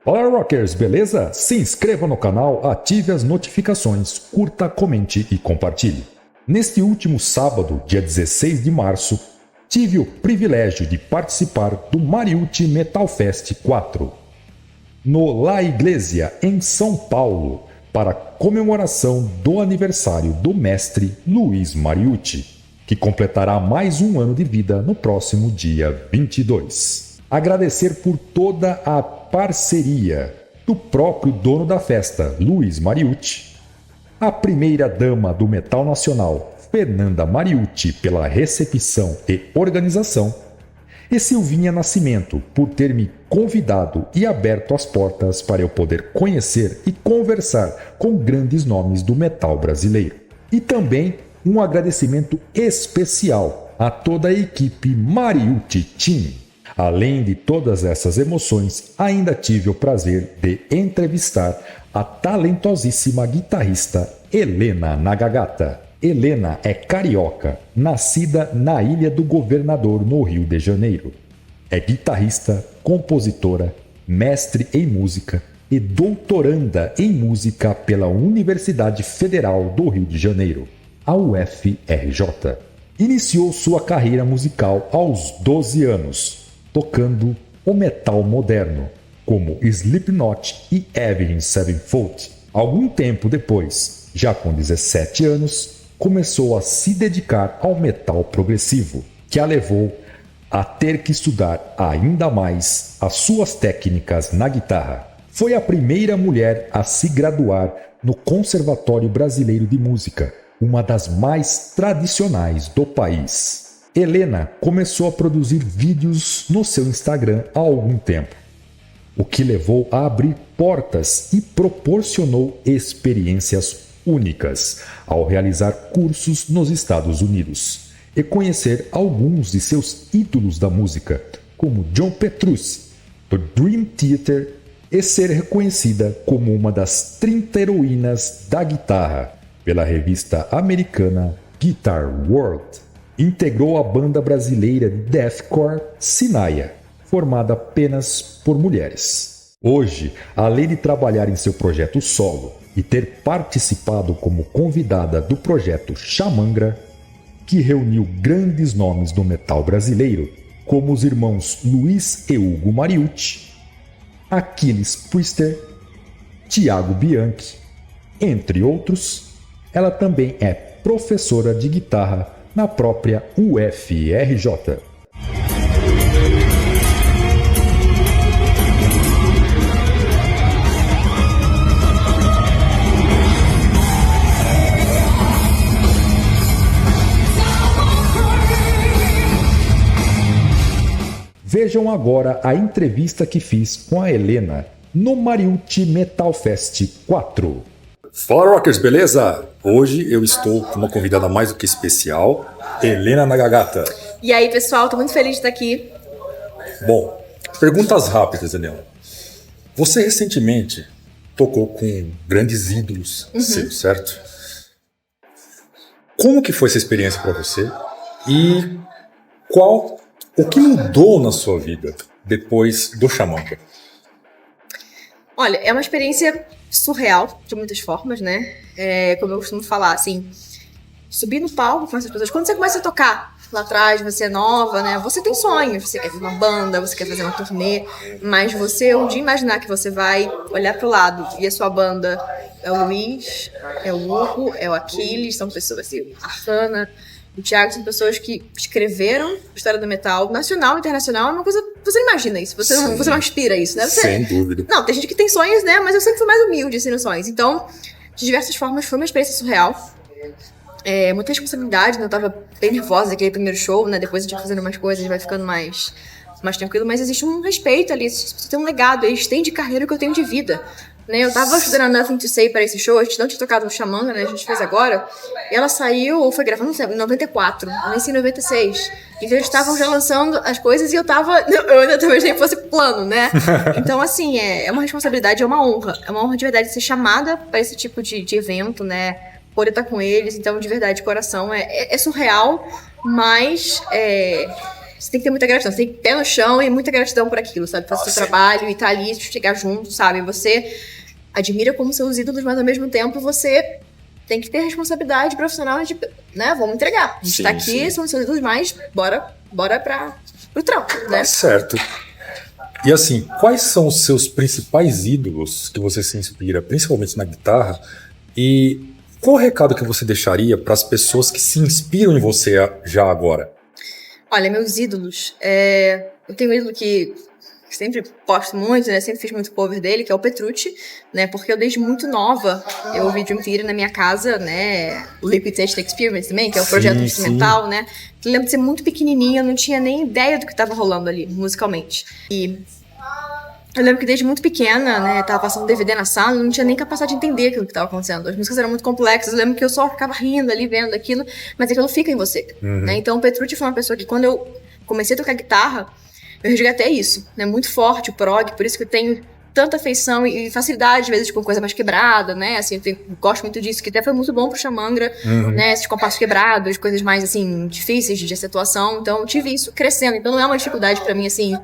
Olá, rockers, beleza? Se inscreva no canal, ative as notificações, curta, comente e compartilhe. Neste último sábado, dia 16 de março, tive o privilégio de participar do Mariucci Metal Fest 4, no La Iglesia, em São Paulo, para comemoração do aniversário do mestre Luiz Mariucci, que completará mais um ano de vida no próximo dia 22. Agradecer por toda a parceria do próprio dono da festa, Luiz Mariucci, a primeira-dama do metal nacional, Fernanda Mariucci, pela recepção e organização, e Silvinha Nascimento, por ter me convidado e aberto as portas para eu poder conhecer e conversar com grandes nomes do metal brasileiro. E também um agradecimento especial a toda a equipe Mariucci Team. Além de todas essas emoções, ainda tive o prazer de entrevistar a talentosíssima guitarrista Helena Nagagata. Helena é carioca, nascida na Ilha do Governador, no Rio de Janeiro. É guitarrista, compositora, mestre em música e doutoranda em música pela Universidade Federal do Rio de Janeiro, a UFRJ. Iniciou sua carreira musical aos 12 anos, tocando o metal moderno, como Slipknot e Avenged Sevenfold. Algum tempo depois, já com 17 anos, começou a se dedicar ao metal progressivo, que a levou a ter que estudar ainda mais as suas técnicas na guitarra. Foi a primeira mulher a se graduar no Conservatório Brasileiro de Música, uma das mais tradicionais do país. Helena começou a produzir vídeos no seu Instagram há algum tempo, o que levou a abrir portas e proporcionou experiências únicas ao realizar cursos nos Estados Unidos e conhecer alguns de seus ídolos da música, como John Petrucci, do Dream Theater, e ser reconhecida como uma das 30 heroínas da guitarra pela revista americana Guitar World. Integrou a banda brasileira de deathcore Sinaia, formada apenas por mulheres. Hoje, além de trabalhar em seu projeto solo e ter participado como convidada do projeto Xamangra, que reuniu grandes nomes do metal brasileiro, como os irmãos Luiz e Hugo Mariucci, Aquiles Priester, Thiago Bianchi, entre outros, ela também é professora de guitarra na própria UFRJ. Vejam agora a entrevista que fiz com a Helena no Mariucci Metal Fest 4. Fala, rockers, beleza? Hoje eu estou com uma convidada mais do que especial, Helena Nagagata. E aí, pessoal, tô muito feliz de estar aqui. Bom, perguntas rápidas, Helena. Você recentemente tocou com grandes ídolos seus, certo? Como que foi essa experiência para você? E o que mudou na sua vida depois do Xamangra? Olha, é uma experiência surreal, de muitas formas, né? Como eu costumo falar, assim, subir no palco com essas pessoas. Quando você começa a tocar lá atrás, você é nova, né? Você tem sonhos, você quer ter uma banda, você quer fazer uma turnê, mas você um dia imaginar que você vai olhar pro lado e a sua banda é o Luiz, é o Hugo, é o Aquiles, são pessoas assim, a Hannah, o Thiago, são pessoas que escreveram a história do metal, nacional e internacional, é uma coisa... Você não imagina isso, você não aspira a isso, né? Sem dúvida. Não, tem gente que tem sonhos, né? Mas eu sempre fui mais humilde, assim, nos sonhos. Então, de diversas formas, foi uma experiência surreal. Muita responsabilidade, né? Eu tava bem nervosa naquele primeiro show, né? Depois a gente vai fazendo umas coisas, vai ficando mais tranquilo. Mas existe um respeito ali, você tem um legado, eles têm de carreira o que eu tenho de vida. Né? Eu tava estudando a Nothing to Say para esse show, a gente não tinha tocado no Xamangra, né? A gente fez agora. E ela saiu, foi gravando em 94, eu nasci em 96. Então eles estavam já lançando as coisas e eu ainda talvez nem fosse plano, né? Então, assim, é uma responsabilidade, é uma honra. É uma honra de verdade ser chamada para esse tipo de evento, né? Poder estar com eles. Então, de verdade, de coração, é surreal, mas você tem que ter muita gratidão. Você tem que ter pé no chão e muita gratidão por aquilo, sabe? Fazer o seu trabalho e tá ali, chegar junto, sabe? Você admira como seus ídolos, mas ao mesmo tempo você tem que ter responsabilidade profissional de, né? Vamos entregar. A gente tá aqui, são seus ídolos, mas bora pro trampo, né? Certo. E assim, quais são os seus principais ídolos que você se inspira, principalmente na guitarra? E qual o recado que você deixaria para as pessoas que se inspiram em você já agora? Olha, meus ídolos, eu tenho um ídolo que sempre posto muito, né? Sempre fiz muito cover dele, que é o Petrucci, né? Porque eu desde muito nova, eu ouvi Dream Theater na minha casa, né? O Liquid Taste Experience também, que é o projeto instrumental, né? Eu lembro de ser muito pequenininha, eu não tinha nem ideia do que estava rolando ali, musicalmente. E eu lembro que desde muito pequena, né, tava passando DVD na sala, eu não tinha nem capacidade de entender aquilo que estava acontecendo. As músicas eram muito complexas, eu lembro que eu só ficava rindo ali, vendo aquilo, mas aquilo fica em você, né? Então o Petrucci foi uma pessoa que quando eu comecei a tocar guitarra, eu resgatei isso, né? Muito forte o prog, por isso que eu tenho tanta afeição e facilidade, às vezes, com coisa mais quebrada, né? Assim, eu gosto muito disso, que até foi muito bom pro Xamandra, né? Esses compassos quebrados, coisas mais, assim, difíceis de acentuação. Então, eu tive isso crescendo. Então, não é uma dificuldade pra mim, assim,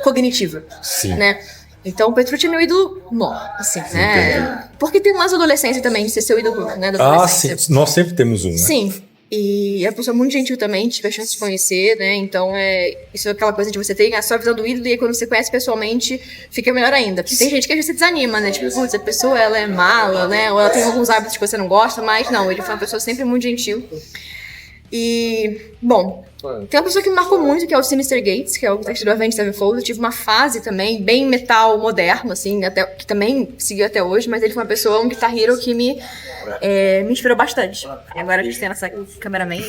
cognitiva, né? Então, o Petrucci é meu ídolo assim, né? Porque tem mais adolescência também, de ser seu ídolo, né? Da adolescência. Sim. Nós sempre temos um, né? Sim. E é uma pessoa muito gentil também, tive a chance de conhecer, né? Então, isso é aquela coisa de você ter a sua visão do ídolo e aí quando você conhece pessoalmente, fica melhor ainda. Porque tem gente que às vezes se desanima, né? Tipo, putz, a pessoa, ela é mala, né? Ou ela tem alguns hábitos que você não gosta, mas não, ele foi uma pessoa sempre muito gentil. E, bom, tem uma pessoa que me marcou muito, que é o Sinister Gates, que é o guitarrista do Avenged Sevenfold. Eu tive uma fase também, bem metal moderno, assim, até, que também seguiu até hoje, mas ele foi uma pessoa, um guitar hero que me inspirou bastante. Agora a gente tem essa cameraman.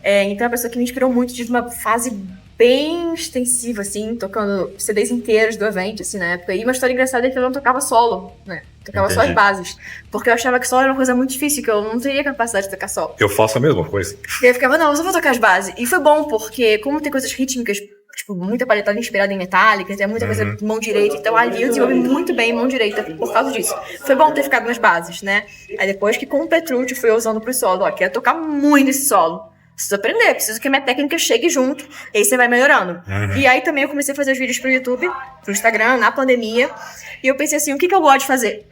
Então é uma pessoa que me inspirou muito, tive uma fase bem extensiva, assim, tocando CDs inteiros do Avenged, assim, na época. E uma história engraçada é que eu não tocava solo, né? Tocava só as bases. Porque eu achava que solo era uma coisa muito difícil, que eu não teria capacidade de tocar solo. Eu faço a mesma coisa. E eu ficava, não, eu só vou tocar as bases. E foi bom, porque como tem coisas rítmicas, tipo, muita paletada inspirada em Metallica, tem muita coisa de mão direita, então ali eu desenvolvi muito bem mão direita por causa disso. Foi bom ter ficado nas bases, né? Aí depois que com o Petrucci fui usando pro solo, ó, quero tocar muito esse solo. Preciso aprender, preciso que a minha técnica chegue junto, e aí você vai melhorando. E aí também eu comecei a fazer os vídeos pro YouTube, pro Instagram, na pandemia, e eu pensei assim, o que eu gosto de fazer?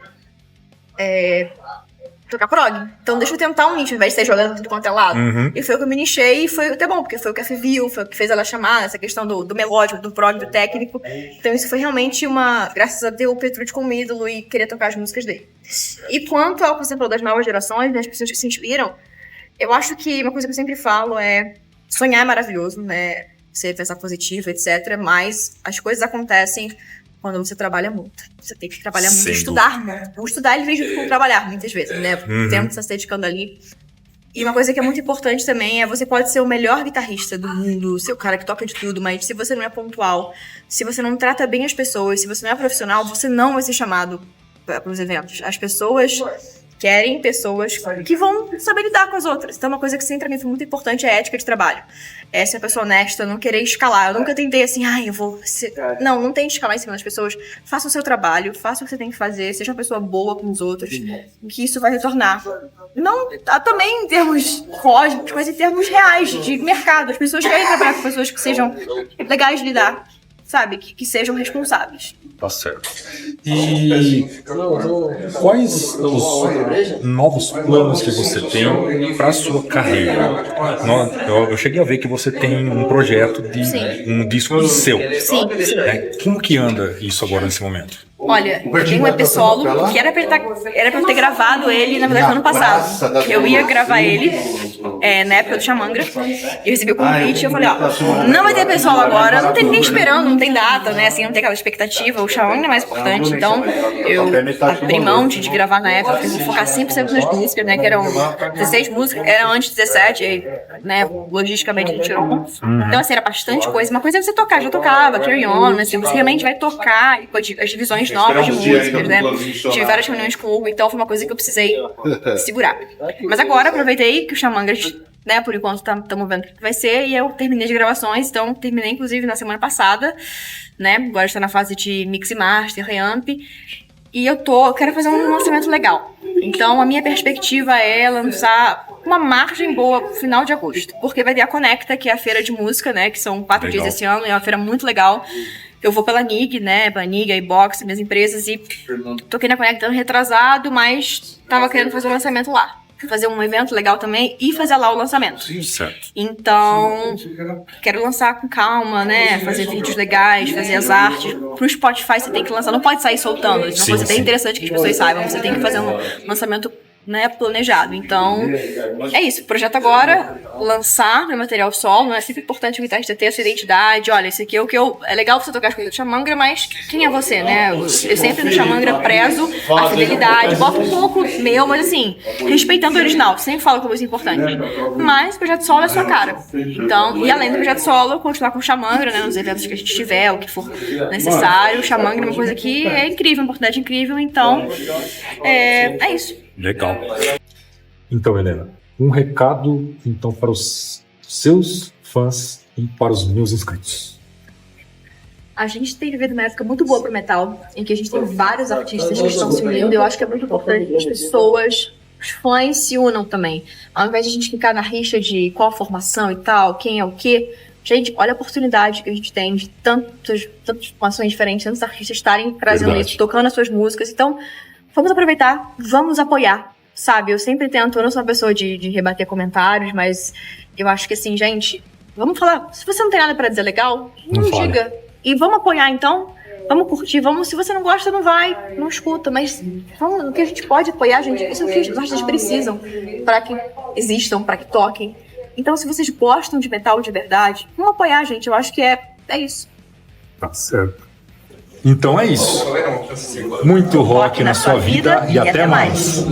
Tocar prog. Então deixa eu tentar um nicho, ao invés de sair jogando tudo quanto é lado. E foi o que eu me nichei e foi até bom, porque foi o que a Fê viu, foi o que fez ela chamar, essa questão do melódico, do prog, do técnico. Então isso foi realmente graças a ter o Petrucci como ídolo e querer tocar as músicas dele. E quanto ao que você falou das novas gerações, das pessoas que se inspiram, eu acho que uma coisa que eu sempre falo é sonhar é maravilhoso, né? Você pensar positivo, etc. Mas as coisas acontecem quando você trabalha muito. Você tem que trabalhar muito, estudar muito. O estudar, ele vem junto com trabalhar, muitas vezes, né? O tempo que você está se dedicando ali. E uma coisa que é muito importante também é você pode ser o melhor guitarrista do mundo, ser o cara que toca de tudo, mas se você não é pontual, se você não trata bem as pessoas, se você não é profissional, você não vai ser chamado para os eventos. As pessoas querem pessoas que vão saber lidar com as outras. Então, uma coisa que sempre pra mim foi muito importante é a ética de trabalho. É ser uma pessoa honesta, não querer escalar. Eu nunca tentei assim, eu vou ser... Não tem que escalar em cima das pessoas. Faça o seu trabalho, faça o que você tem que fazer, seja uma pessoa boa com os outros, que isso vai retornar. Não também em termos cósmicos, mas em termos reais, de mercado. As pessoas querem trabalhar com pessoas que sejam legais de lidar, sabe? Que sejam responsáveis. Tá certo. E quais os novos planos que você tem para a sua carreira? Eu cheguei a ver que você tem um projeto de um disco seu. Sim. Como que anda isso agora nesse momento? Olha, eu tenho um EP solo que era pra eu ter gravado ele, na verdade, no ano passado. Eu ia gravar ele na época do Xamandra. Eu recebi o convite e eu falei, não vai ter EP solo agora, não tem ninguém esperando, não tem data, né? Assim, não tem aquela expectativa. O Xamandra é mais importante, então eu abri mão de gravar na época, porque eu vou focar 100% nas músicas, né? Que eram 16 músicas, eram antes 17, e, né? Logisticamente a gente tirou um. Então, assim, era bastante coisa. Uma coisa é você tocar, já tocava, Carry On, assim, você realmente vai tocar as divisões novas de músicas, né? Tive várias reuniões com o Hugo, então foi uma coisa que eu precisei segurar. Mas agora aproveitei que o Xamandra, né, por enquanto estamos vendo o que vai ser, e eu terminei as gravações, então terminei inclusive na semana passada, né? Agora está na fase de mix e master, reamp, e eu quero fazer um lançamento legal. Então, a minha perspectiva é lançar uma margem boa no final de agosto. Porque vai ter a Conecta, que é a feira de música, né? Que são 4 dias esse ano, e é uma feira muito legal. Eu vou pela NIG, né? Pela NIG, a iBox, minhas empresas, e toquei na Conecta ano retrasado, mas tava querendo fazer o lançamento lá. Fazer um evento legal também e fazer lá o lançamento. Certo. Então, quero lançar com calma, né? Fazer vídeos legais, fazer as artes. Pro Spotify você tem que lançar, não pode sair soltando. Isso é uma coisa bem interessante que as pessoas saibam. Você tem que fazer um lançamento, né, planejado. Então, é isso. O projeto agora, lançar meu material solo. Não é sempre importante o guitarrista ter essa identidade. Olha, esse aqui é o que eu... É legal você tocar as coisas do Xamã-Gra, mas quem é você, né? Eu sempre no Xamã-Gra prezo a fidelidade. Boto um pouco meu, mas assim, respeitando o original. Sempre falo que é muito importante. Mas o projeto solo é a sua cara. Então, e além do projeto solo, continuar com o Xamã-Gra, né? Nos eventos que a gente tiver, o que for necessário. O Xamã-Gra é uma coisa que é incrível, uma oportunidade incrível. Então, é isso. Legal. Então, Helena, um recado então para os seus fãs e para os meus inscritos. A gente tem vivido uma época muito boa pro metal, em que a gente tem vários artistas que estão se unindo. Eu acho que é muito importante que as pessoas, os fãs, se unam também. Ao invés de a gente ficar na rixa de qual a formação e tal, quem é o quê. Gente, olha a oportunidade que a gente tem de tantas formações diferentes, tantos artistas estarem trazendo isso, tocando as suas músicas. Então, vamos aproveitar, vamos apoiar, sabe? Eu sempre tento, eu não sou uma pessoa de rebater comentários, mas eu acho que assim, gente, vamos falar. Se você não tem nada pra dizer legal, não diga. E vamos apoiar então, vamos curtir, vamos. Se você não gosta, não vai, não escuta, mas vamos, o que a gente pode apoiar, gente, isso é o que os artistas precisam para que existam, para que toquem. Então, se vocês gostam de metal de verdade, vamos apoiar, gente. Eu acho que é isso. Tá certo. Então é isso. Muito rock na sua vida e até mais.